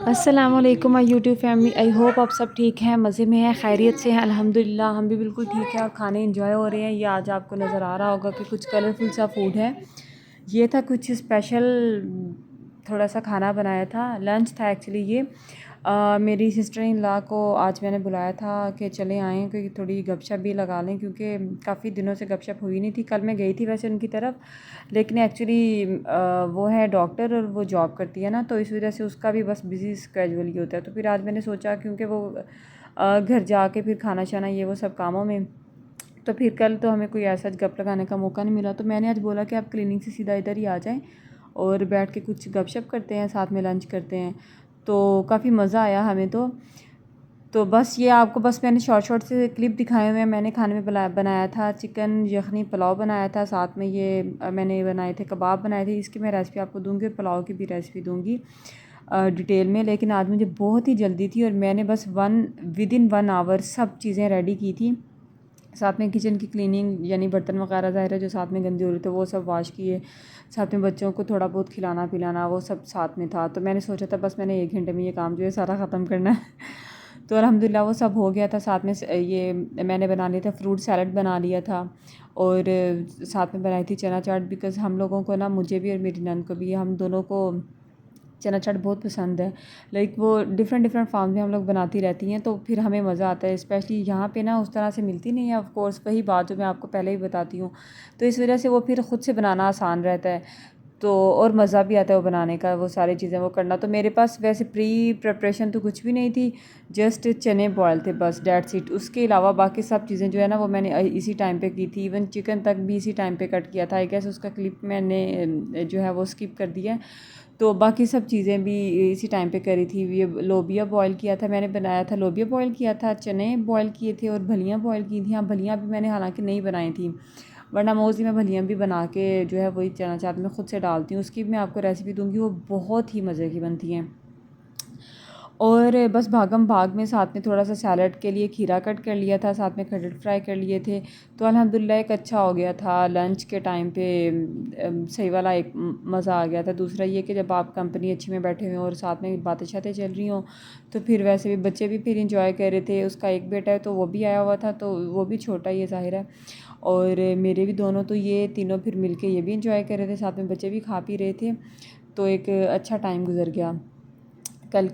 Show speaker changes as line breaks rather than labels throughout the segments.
अस्सलामुअलैकुम my YouTube family. I hope आप सब ठीक हैं, मज़े में हैं, खैरियत से हैं। अल्हम्दुलिल्लाह हम भी बिल्कुल ठीक हैं और खाने इंजॉय हो रहे हैं। ये आज आपको नज़र आ रहा होगा कि कुछ कलरफुल सा फूड है। ये था कुछ स्पेशल, थोड़ा सा खाना बनाया था, लंच था एक्चुअली ये। मेरी सिस्टर इन लॉ को आज मैंने बुलाया था कि चले आएँ, क्योंकि थोड़ी गपशप भी लगा लें, क्योंकि काफ़ी दिनों से गपशप हुई नहीं थी। कल मैं गई थी वैसे उनकी तरफ, लेकिन एक्चुअली वो है डॉक्टर और वो जॉब करती है ना, तो इस वजह से उसका भी बस बिज़ी स्केजुअल ही होता है। तो फिर आज मैंने सोचा, क्योंकि वो घर जाके फिर खाना शाना ये वो सब कामों में, तो फिर कल तो हमें कोई ऐसा गप लगाने का मौका नहीं मिला। तो मैंने आज बोला कि आप क्लिनिक से सीधा इधर ही आ जाएं और बैठ के कुछ गपशप करते हैं, साथ में लंच करते हैं। तो काफ़ी मज़ा आया हमें तो बस ये आपको बस मैंने शॉर्ट शॉर्ट से क्लिप दिखाए हुए हैं। मैंने खाने में बनाया था चिकन यखनी पुलाव बनाया था, साथ में ये मैंने बनाए थे कबाब बनाए थे। इसकी मैं रेसिपी आपको दूंगी और पुलाव की भी रेसिपी दूंगी डिटेल में। लेकिन आज मुझे बहुत ही जल्दी थी और मैंने बस विद इन 1 आवर सब चीज़ें रेडी की थी। साथ में किचन की क्लीनिंग, यानी बर्तन वगैरह ज़ाहिर है जो साथ में गंदे हो रहे थे वो सब वॉश किए। साथ में बच्चों को थोड़ा बहुत खिलाना पिलाना वो सब साथ में था। तो मैंने सोचा था बस मैंने 1 घंटे में ये काम जो है सारा ख़त्म करना है। तो अल्हम्दुलिल्लाह वो सब हो गया था। साथ में ये मैंने बना लिया था, फ्रूट सैलड बना लिया था और साथ में बनाई थी चना चाट। बिकॉज़ हम लोगों को ना, मुझे भी और मेरी नंद को भी, हम दोनों को चना चाट बहुत पसंद है। लाइक वो डिफरेंट डिफरेंट फार्म में हम लोग बनाती रहती हैं, तो फिर हमें मज़ा आता है। स्पेशली यहाँ पे ना उस तरह से मिलती नहीं है, ऑफ कोर्स वही बात जो मैं आपको पहले ही बताती हूँ। तो इस वजह से वो फिर ख़ुद से बनाना आसान रहता है, तो और मज़ा भी आता है वो बनाने का, वो सारी चीज़ें वो करना। तो मेरे पास वैसे प्री प्रिपरेशन तो कुछ भी नहीं थी, जस्ट चने बॉयल थे बस, डेट्स इट। उसके अलावा बाकी सब चीज़ें जो है ना वो मैंने इसी टाइम पे की थी। इवन चिकन तक भी इसी टाइम पे कट किया था। आई गेस उसका क्लिप मैंने जो है वो स्किप कर दिया है। तो बाकी सब चीज़ें भी इसी टाइम पे करी थी। ये लोबिया बॉयल किया था मैंने, बनाया था, लोबिया बॉयल किया था, चने बॉयल किए थे और भलियाँ बॉयल की थी। हाँ, भलियाँ भी मैंने हालांकि नहीं बनाई थी, वरना मोस्टली मैं भलियाँ भी बना के जो है वही चना चाट में ख़ुद से डालती हूँ। उसकी भी मैं आपको रेसिपी दूँगी, वो बहुत ही मज़े की बनती हैं। और बस भागम भाग में साथ में थोड़ा सा सैलड के लिए खीरा कट कर लिया था, साथ में कटलेट फ्राई कर लिए थे। तो अल्हम्दुलिल्लाह एक अच्छा हो गया था लंच के टाइम पे। सही वाला एक मज़ा आ गया था। दूसरा ये कि जब आप कंपनी अच्छी में बैठे हुए हों और साथ में बातें शातें चल रही हों, तो फिर वैसे भी बच्चे भी फिर इंजॉय कर रहे थे। उसका एक बेटा है तो वो भी आया हुआ था, तो वो भी छोटा ही है ज़ाहिर है, और मेरे भी दोनों, तो ये तीनों फिर मिल के ये भी इंजॉय कर रहे थे, साथ में बच्चे भी खा पी रहे थे। तो एक अच्छा टाइम गुजर गया कल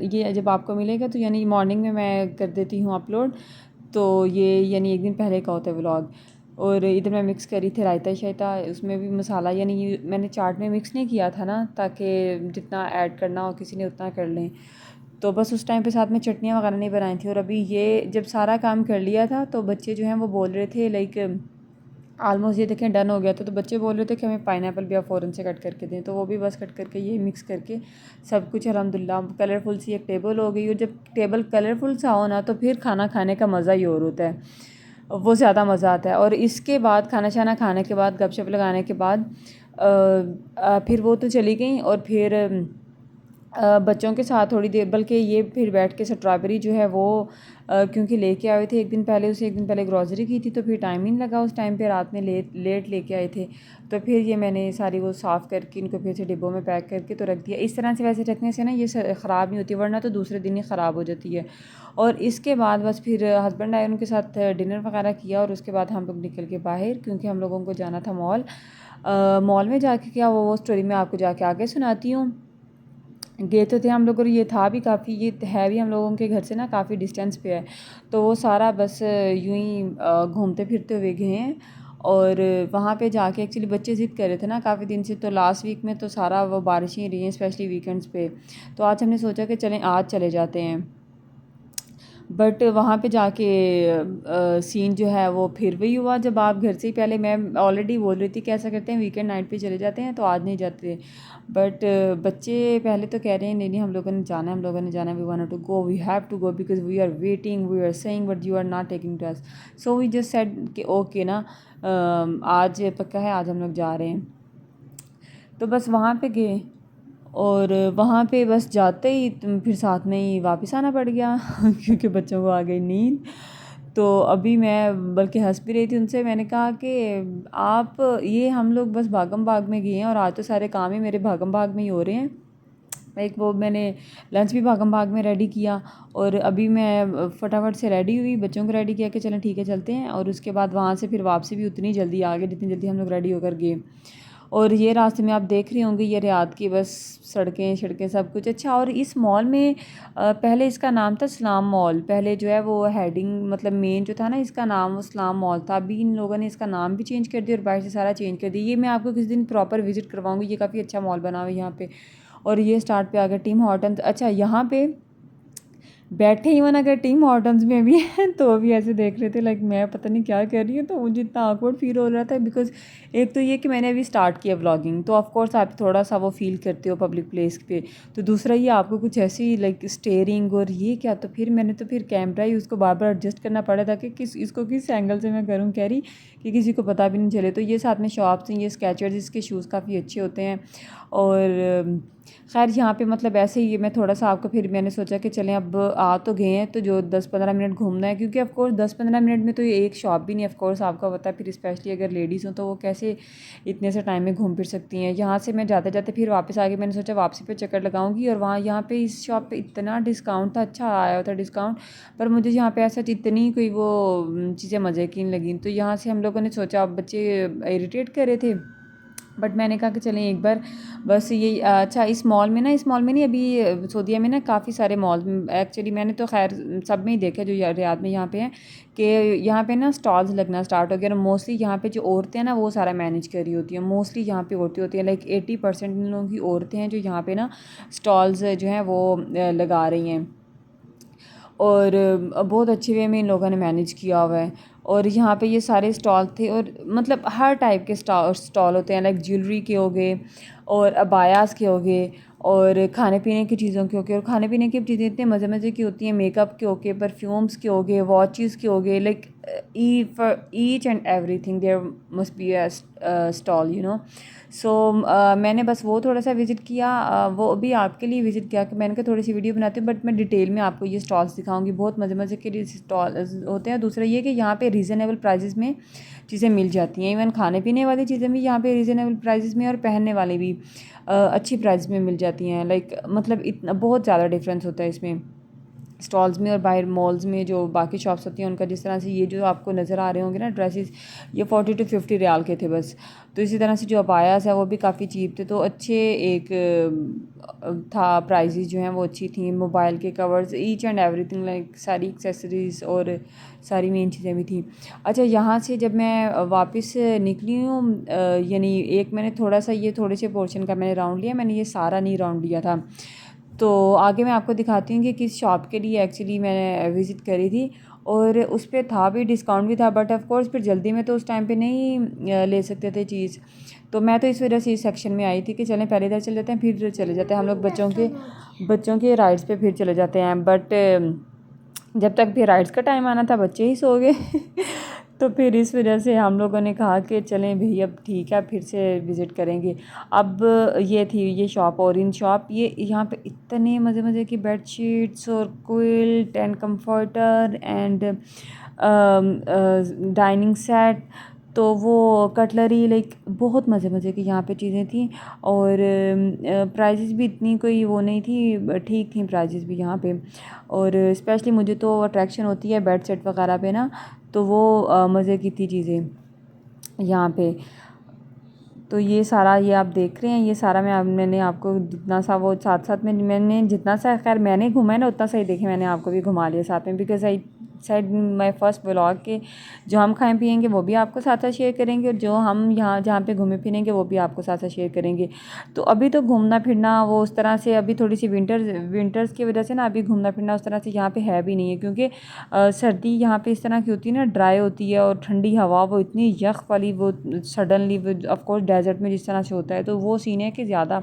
ये जब आपको मिलेगा तो यानी मॉर्निंग में मैं कर देती हूँ अपलोड। तो ये यानी एक दिन पहले का होता है व्लॉग। और इधर मैं मिक्स करी थी रायता शायता, उसमें भी मसाला, यानी ये मैंने चाट में मिक्स नहीं किया था ना, ताकि जितना ऐड करना हो किसी ने उतना कर लें। तो बस उस टाइम पे साथ में चटनियाँ वगैरह नहीं बनाई थी। और अभी ये जब सारा काम कर लिया था तो बच्चे जो हैं वो बोल रहे थे, लाइक ऑलमोस्ट ये देखें डन हो गया था, तो बच्चे बोल रहे थे कि हमें पाइनएप्पल भी आप फ़ौरन से कट करके दें। तो वो भी बस कट करके ये मिक्स करके सब कुछ अल्हम्दुलिल्लाह कलरफुल सी एक टेबल हो गई। और जब टेबल कलरफुल सा हो ना, तो फिर खाना खाने का मज़ा ही और होता है, वो ज़्यादा मज़ा आता है। और इसके बाद खाना शाना खाने के बाद, गपशप लगाने के बाद फिर वो तो चली गई। और फिर बच्चों के साथ थोड़ी देर, बल्कि ये फिर बैठ के स्ट्रॉबेरी जो है वो क्योंकि लेके आए थे एक दिन पहले, उसे एक दिन पहले ग्रॉसरी की थी, तो फिर टाइम ही नहीं लगा उस टाइम पे, रात में लेट लेके आए थे। तो फिर ये मैंने सारी वो साफ़ करके इनको फिर से डिब्बों में पैक करके तो रख दिया। इस तरह से वैसे रखने से ना ये ख़राब नहीं होती, वरना तो दूसरे दिन ही ख़राब हो जाती है। और इसके बाद बस फिर हस्बैंड आए, उनके साथ डिनर वगैरह किया और उसके बाद हम लोग निकल के बाहर, क्योंकि हम लोगों को जाना था मॉल। मॉल में जाके क्या, वो स्टोरी मैं आपको जाके आगे सुनाती हूँ। गए तो थे हम लोग, और ये था भी काफ़ी, ये है भी हम लोगों के घर से ना काफ़ी डिस्टेंस पे है। तो वो सारा बस यूं ही घूमते फिरते हुए गए हैं। और वहाँ पे जाके एक्चुअली बच्चे ज़िद कर रहे थे ना काफ़ी दिन से, तो लास्ट वीक में तो सारा वो बारिशें रही हैं, स्पेशली वीकेंड्स पे। तो आज हमने सोचा कि चलें आज चले जाते हैं। बट वहाँ पे जाके सीन जो है वो फिर वही हुआ, जब आप घर से ही, पहले मैं ऑलरेडी बोल रही थी कि ऐसा करते हैं वीकेंड नाइट पे चले जाते हैं, तो आज नहीं जाते। बट बच्चे पहले तो कह रहे हैं नहीं नहीं हम लोगों ने जाना है, हम लोगों ने जाना है, we want to go, we have to go because we are waiting, we are saying but you are not taking to us. So we just said कि ओके ना, आज पक्का है, आज हम लोग जा रहे हैं। तो बस वहाँ पे गए और वहाँ पे बस जाते ही फिर साथ में ही वापस आना पड़ गया क्योंकि बच्चों को आ गई नींद। तो अभी मैं बल्कि हंस भी रही थी उनसे, मैंने कहा कि आप, ये हम लोग बस भागम भाग में गए हैं और आज तो सारे काम ही मेरे भागम भाग में ही हो रहे हैं। लाइक वो मैंने लंच भी भागम भाग में रेडी किया और अभी मैं फटाफट से रेडी हुई, बच्चों को रेडी किया कि चलें ठीक है चलते हैं। और उसके बाद वहाँ से फिर वापसी भी उतनी जल्दी आ गए जितनी जल्दी हम लोग रेडी होकर गए। और ये रास्ते में आप देख रहे होंगे ये रियाद की बस सड़कें सब कुछ अच्छा। और इस मॉल में पहले इसका नाम था सलाम मॉल, पहले जो है वो हेडिंग मतलब मेन जो था ना इसका नाम वो सलाम मॉल था। अभी इन लोगों ने इसका नाम भी चेंज कर दिया और बाहर से सारा चेंज कर दिया। ये मैं आपको किसी दिन प्रॉपर विजिट करवाऊँगी, ये काफ़ी अच्छा मॉल बना हुआ है यहाँ पे। और ये स्टार्ट पे आ गया टीम हॉर्टन्स। अच्छा यहाँ पे बैठे इवन अगर टीम हॉर्टन्स में भी हैं तो अभी ऐसे देख रहे थे लाइक मैं पता नहीं क्या कर रही हूँ, तो मुझे इतना awkward फील हो रहा था बिकॉज एक तो ये कि मैंने अभी स्टार्ट किया व्लॉगिंग, तो ऑफ कोर्स आप थोड़ा सा वो फील करते हो पब्लिक प्लेस पे। तो दूसरा ये आपको कुछ ऐसी लाइक स्टेयरिंग और ये क्या, तो फिर मैंने तो फिर कैमरा ही उसको बार बार एडजस्ट करना पड़ा था कि इसको किस एंगल से मैं करूँ कैरी कि किसी को पता भी नहीं चले। तो ये साथ में शॉप्स हैं, ये स्केचर्स, इसके शूज़ काफ़ी अच्छे होते हैं। और खैर यहाँ पे मतलब ऐसे ही मैं थोड़ा सा आपको फिर मैंने सोचा कि चलें अब आ तो गए हैं तो जो 10-15 मिनट घूमना है, क्योंकि ऑफ कोर्स 10-15 मिनट में तो ये एक शॉप भी नहीं ऑफ कोर्स आपको पता है, फिर स्पेशली अगर लेडीज़ हो तो वो कैसे इतने से टाइम में घूम फिर सकती हैं। यहाँ से मैं जाते जाते फिर वापस आ गई, मैंने सोचा वापसी पे चक्कर लगाऊंगी। और वहाँ यहाँ पे इस शॉप पे इतना डिस्काउंट था, अच्छा आया था डिस्काउंट, पर मुझे यहाँ पे ऐसा इतनी कोई वो चीज़ें मज़े की नहीं लगी। तो यहाँ से हम लोगों ने सोचा, अब बच्चे इरिटेट कर रहे थे बट मैंने कहा कि चलें एक बार बस ये अच्छा इस मॉल में ना, इस मॉल में नहीं अभी सऊदीया में ना काफ़ी सारे मॉल एक्चुअली मैंने तो खैर सब में ही देखा जो रियाद में यहाँ पे हैं कि यहाँ पे ना स्टॉल्स लगना स्टार्ट हो गया। और मोस्टली यहाँ पे जो औरतें हैं ना वो सारा मैनेज कर रही होती हैं, मोस्टली यहाँ पे औरतें होती हैं, लाइक 80% इन लोगों की औरतें हैं जो यहाँ पे ना स्टॉल्स जो हैं वो लगा रही हैं। और बहुत अच्छे वे में इन लोगों ने मैनेज किया हुआ है। और यहाँ पे ये सारे स्टॉल थे और मतलब हर टाइप के स्टॉल होते हैं, लाइक ज्वेलरी के हो गए और अबायास के हो गए और खाने पीने की चीज़ों के हो गए। और खाने पीने की चीज़ें इतने मज़े मज़े की होती हैं, मेकअप के हो गए, परफ्यूम्स के हो गए, वॉचेस के हो गए, like for each and every thing there must be a stall you know. So मैंने बस वो थोड़ा सा विज़िट किया, वो भी आपके लिए विज़िट किया कि मैंने कहा थोड़ी सी वीडियो बनाती हूँ, बट मैं डिटेल में आपको ये स्टॉल्स दिखाऊंगी, बहुत मज़े मज़े के स्टॉल होते हैं। दूसरा ये कि यहाँ पे रीज़नेबल प्राइसेस में चीज़ें मिल जाती हैं, इवन खाने पीने वाली चीज़ें भी यहाँ पे रीज़नेबल प्राइसेस में और पहनने वाली भी अच्छी प्राइस में मिल जाती हैं। लाइक मतलब इतना बहुत ज़्यादा डिफरेंस होता है इसमें स्टॉल्स में और बाहर मॉल्स में जो बाकी शॉप्स होती हैं उनका। जिस तरह से ये जो आपको नज़र आ रहे होंगे ना ड्रेसेस, ये 40 to 50 रियाल के थे बस। तो इसी तरह से जो अबायास है वो भी काफ़ी चीप थे, तो अच्छे एक था, प्राइजेज़ जो हैं वो अच्छी थी। मोबाइल के covers, each and everything, like सारी एक्सेसरीज़ और सारी मेन चीज़ें भी थी। अच्छा यहाँ से जब मैं वापस निकली हूँ यानी एक मैंने थोड़ा सा ये थोड़े से पोर्शन का मैंने राउंड लिया, मैंने ये सारा नहीं राउंड लिया था। तो आगे मैं आपको दिखाती हूँ कि किस शॉप के लिए एक्चुअली मैंने विज़िट करी थी और उस पर था भी डिस्काउंट भी था, बट ऑफ कोर्स फिर जल्दी में तो उस टाइम पे नहीं ले सकते थे चीज़। तो मैं तो इस वजह से इस सेक्शन में आई थी कि चलें पहले इधर चले जाते हैं फिर चले जाते हैं हम लोग बच्चों के राइड्स पे फिर चले जाते हैं। बट जब तक भी राइड्स का टाइम आना था बच्चे ही सो गए तो फिर इस वजह से हम लोगों ने कहा कि चलें भाई अब ठीक है फिर से विज़िट करेंगे। अब ये थी ये शॉप, ऑरेंज शॉप, ये यहाँ पे इतने मज़े मज़े की बेडशीट्स और quilt and comforter and dining set, तो वो कटलरी, लाइक बहुत मज़े मज़े की यहाँ पे चीज़ें थी। और प्राइजेज़ भी इतनी कोई वो नहीं थी, ठीक थी प्राइजेज़ भी यहाँ पे। और स्पेशली मुझे तो अट्रैक्शन होती है बेड सेट वगैरह पे ना, तो वो मज़े की थी चीज़ें यहाँ पे। तो ये सारा ये आप देख रहे हैं, ये सारा मैंने आपको जितना सा वो साथ साथ में मैंने जितना सा खैर मैंने घुमा है ना उतना सा ही देखे मैंने आपको भी घुमा लिया साथ में, because I said my first vlog के जो हम खाएं पिएंगे वो भी आपको साथ साथ शेयर करेंगे और जो हम यहाँ जहाँ पे घूमे फिरेंगे वो भी आपको साथ साथ शेयर करेंगे। तो अभी तो घूमना फिरना वो उस तरह से अभी थोड़ी सी विंटर्स की वजह से ना अभी घूमना फिरना उस तरह से यहाँ पे है भी नहीं है, क्योंकि सर्दी यहाँ पे इस तरह की होती है ना, ड्राई होती है और ठंडी हवा वो इतनी यख वाली वो सडनली वो ऑफकोर्स डेजर्ट में जिस तरह से होता है, तो वो सीन है कि ज़्यादा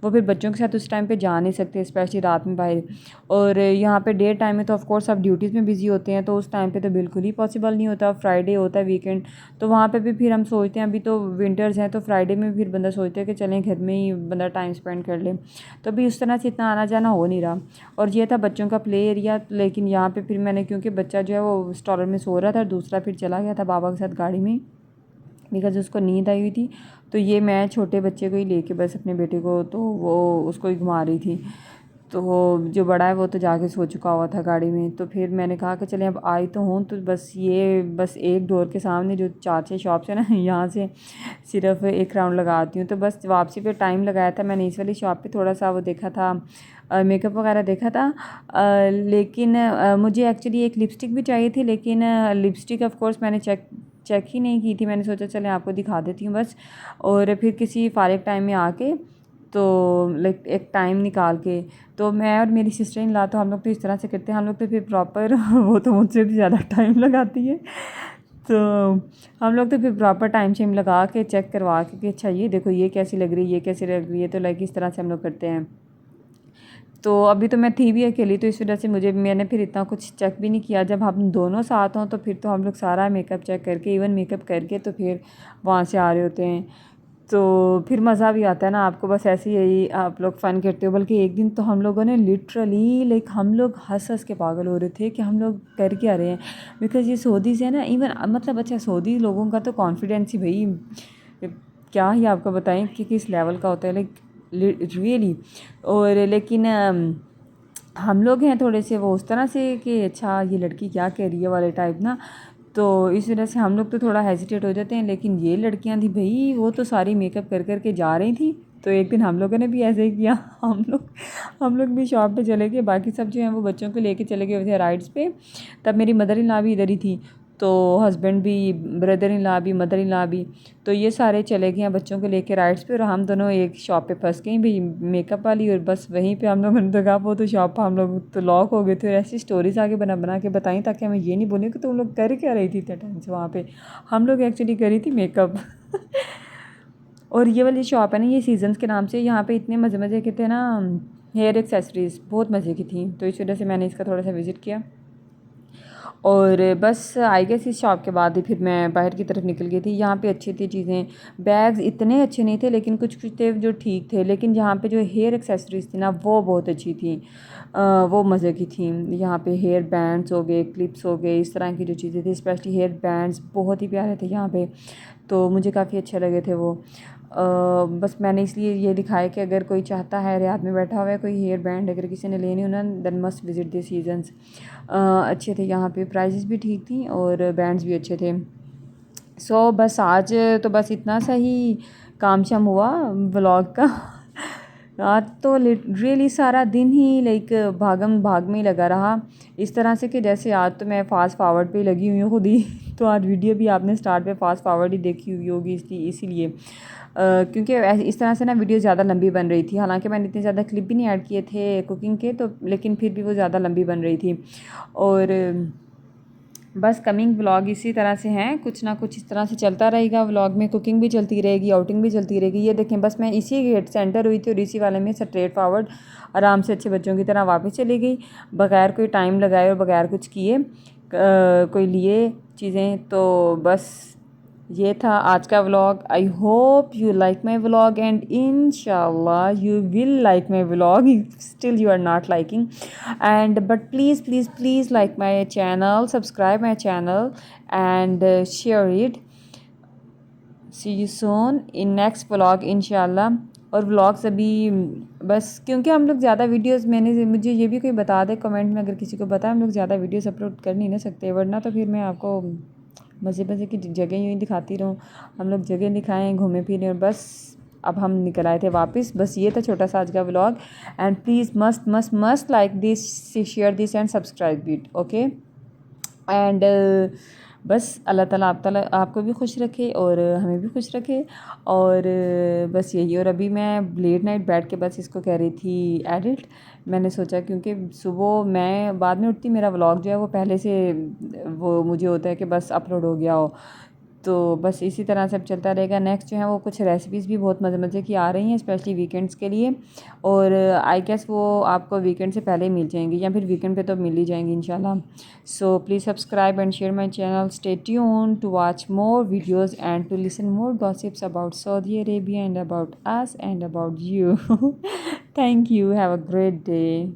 वो फिर बच्चों के साथ उस टाइम पे जा नहीं सकते स्पेशली रात में बाहर। और यहाँ पे डे टाइम में तो ऑफकोर्स सब ड्यूटीज़ में बिजी होते हैं, तो उस टाइम पे तो बिल्कुल ही पॉसिबल नहीं होता। फ्राइडे होता है वीकेंड, तो वहाँ पे भी फिर हम सोचते हैं अभी तो विंटर्स हैं तो फ्राइडे में फिर बंदा सोचता है कि चलें घर में ही बंदा टाइम स्पेंड कर ले, तो अभी उस तरह से इतना आना जाना हो नहीं रहा। और ये था बच्चों का प्ले एरिया, लेकिन यहाँ पे फिर मैंने क्योंकि बच्चा जो है वो स्टॉलर में सो रहा था, दूसरा फिर चला गया था बाबा के साथ गाड़ी में, बिकॉज़ उसको नींद आई हुई थी। तो ये मैं छोटे बच्चे को ही लेके बस अपने बेटे को, तो वो उसको ही घुमा रही थी। तो जो बड़ा है वो तो जाके सो चुका हुआ था गाड़ी में। तो फिर मैंने कहा कि चलें अब आई तो हूँ, तो बस एक डोर के सामने जो 4-6 शॉप्स हैं ना, यहाँ से सिर्फ एक राउंड लगाती हूँ। तो बस वापसी पे टाइम लगाया था मैंने इस वाली शॉप पे, थोड़ा सा वो देखा था, मेकअप वगैरह देखा था। लेकिन मुझे एक्चुअली एक लिपस्टिक भी चाहिए थी, लेकिन लिपस्टिक ऑफ कोर्स मैंने चेक ही नहीं की थी। मैंने सोचा चलें आपको दिखा देती हूँ बस। और फिर किसी फारिग टाइम में आके, तो लाइक एक टाइम निकाल के, तो मैं और मेरी सिस्टर इन लॉ, तो हम लोग तो इस तरह से करते हैं, हम लोग तो फिर प्रॉपर वो तो मुझसे भी ज़्यादा टाइम लगाती है। तो हम लोग तो फिर प्रॉपर टाइम शेम लगा के चेक करवा के कि अच्छा ये देखो ये कैसी लग रही है, ये कैसी लग रही है, तो लाइक इस तरह से हम लोग करते हैं। तो अभी तो मैं थी भी अकेली, तो इस वजह से मैंने फिर इतना कुछ चेक भी नहीं किया। जब हम दोनों साथ हों तो फिर तो हम लोग सारा मेकअप चेक करके, इवन मेकअप करके, तो फिर वहाँ से आ रहे होते हैं। तो फिर मज़ा भी आता है ना, आपको बस ऐसे ही आप लोग फ़न करते हो। बल्कि एक दिन तो हम लोगों ने लिटरली लाइक हम लोग हंस के पागल हो रहे थे कि हम लोग कर क्या रहे हैं। बिकॉज़ ये सऊदी से है ना, इवन मतलब अच्छा सऊदी लोगों का तो कॉन्फिडेंस ही भाई क्या ही आपको बताएं कि किस लेवल का होता है, लाइक रियली। और लेकिन हम लोग हैं थोड़े से वो उस तरह से कि अच्छा ये लड़की क्या कह रही है वाले टाइप ना। तो इस वजह से हम लोग तो थोड़ा हेजिटेट हो जाते हैं। लेकिन ये लड़कियां थी भाई, वो तो सारी मेकअप कर के जा रही थी। तो एक दिन हम लोगों ने भी ऐसे ही किया। हम लोग भी शॉप पे चले गए, बाकी सब जो हैं वो बच्चों को लेके चले गए थे राइड्स पे। तब मेरी मदर इन लॉ भी इधर ही थी, तो हस्बैंड भी, ब्रदर इन लॉ भी, मदर इन लॉ भी, तो ये सारे चले गए हैं बच्चों को लेके राइड्स पे। और हम दोनों एक शॉप पे फंस गई भाई, मेकअप वाली। और बस वहीं पे हम लोगों ने देखा वो तो शॉप हम लोग तो लॉक हो गए थे। और ऐसी स्टोरीज आगे बना बना के बताई, ताकि हमें ये नहीं बोले कि तुम लोग कर क्या रही थी इतने टाइम से वहाँ पे। हम लोग एक्चुअली करी थी मेकअप। और ये वाली शॉप है ना, ये सीजन्स के नाम से, यहाँ पे इतने मज़े मज़े के थे ना, हेयर एक्सेसरीज़ बहुत मज़े की थी। तो इस वजह से मैंने इसका थोड़ा सा विज़िट किया। और बस आई गेस इस शॉप के बाद ही फिर मैं बाहर की तरफ निकल गई थी। यहाँ पे अच्छी थी चीज़ें, बैग्स इतने अच्छे नहीं थे, लेकिन कुछ कुछ थे जो ठीक थे। लेकिन यहाँ पे जो हेयर एक्सेसरीज़ थी ना, वो बहुत अच्छी थी। वो मज़े की थी। यहाँ पे हेयर बैंड्स हो गए, क्लिप्स हो गए, इस तरह की जो चीज़ें थी, स्पेशली हेयर बैंड्स बहुत ही प्यारे थे यहाँ पे। तो मुझे काफ़ी अच्छे लगे थे वो। बस मैंने इसलिए ये दिखाया कि अगर कोई चाहता है, रियाद में बैठा हुआ है, कोई हेयर बैंड अगर किसी ने लेनी हो ना, then must visit this seasons. अच्छे थे यहाँ पे, प्राइसेस भी ठीक थी और बैंड्स भी अच्छे थे। सो बस आज तो बस इतना सा ही काम शाम हुआ व्लॉग का। आज तो लिटरली सारा दिन ही लाइक भागम भाग में ही लगा रहा, इस तरह से कि जैसे आज तो मैं फ़ास्ट फॉरवर्ड पे ही लगी हुई हूँ खुद ही। तो आज वीडियो भी आपने स्टार्ट पे फ़ास्ट फॉरवर्ड ही देखी हुई होगी इसीलिए। क्योंकि इस तरह से ना वीडियो ज़्यादा लंबी बन रही थी। हालांकि मैंने इतने ज़्यादा क्लिप भी नहीं ऐड किए थे कुकिंग के, तो लेकिन फिर भी वो ज़्यादा लंबी बन रही थी। और बस कमिंग व्लॉग इसी तरह से हैं, कुछ ना कुछ इस तरह से चलता रहेगा। व्लॉग में कुकिंग भी चलती रहेगी, आउटिंग भी चलती रहेगी। ये देखें, बस मैं इसी गेट से एंटर हुई थी और इसी वाले में स्ट्रेट फॉरवर्ड आराम से अच्छे बच्चों की तरह वापस चली गई, बगैर कोई टाइम लगाए और बगैर कुछ किए कोई लिए चीज़ें। तो बस ये था आज का vlog. I hope you like my vlog and इंशाल्लाह you will like my vlog. Still you are not liking, and but please please please like my channel, subscribe my channel and share it. See you soon in next vlog इंशाल्लाह। और vlogs अभी बस क्योंकि हम लोग ज़्यादा videos, मुझे ये भी कोई बता दे कमेंट में, अगर किसी को पता है, हम लोग ज़्यादा वीडियोस अपलोड कर नहीं ना सकते, वरना तो फिर मैं आपको मज़े मज़े की जगह यूँ ही दिखाती रहूँ। हम लोग जगह दिखाएँ, घूमे फिरें, और बस अब हम निकल आए थे वापस। बस ये था छोटा सा आज का vlog. And please must must must like this, share this and subscribe it, okay. And बस अल्लाह ताला आपको भी खुश रखे और हमें भी खुश रखे। और बस यही। और अभी मैं लेट नाइट बैठ के बस इसको कह रही थी एडिट। मैंने सोचा क्योंकि सुबह मैं बाद में उठती, मेरा व्लॉग जो है वो पहले से वो मुझे होता है कि बस अपलोड हो गया हो। तो बस इसी तरह सब चलता रहेगा। नेक्स्ट जो है वो कुछ रेसिपीज़ भी बहुत मज़े मज़े की आ रही हैं, स्पेशली वीकेंड्स के लिए। और आई गेस वो आपको वीकेंड से पहले ही मिल जाएंगी, या फिर वीकेंड पे तो मिल ही जाएंगी इंशाल्लाह। So please subscribe and share my channel, stay tune to watch more videos and to listen more gossips about Saudi Arabia and about us and about you. Thank you, have a great day.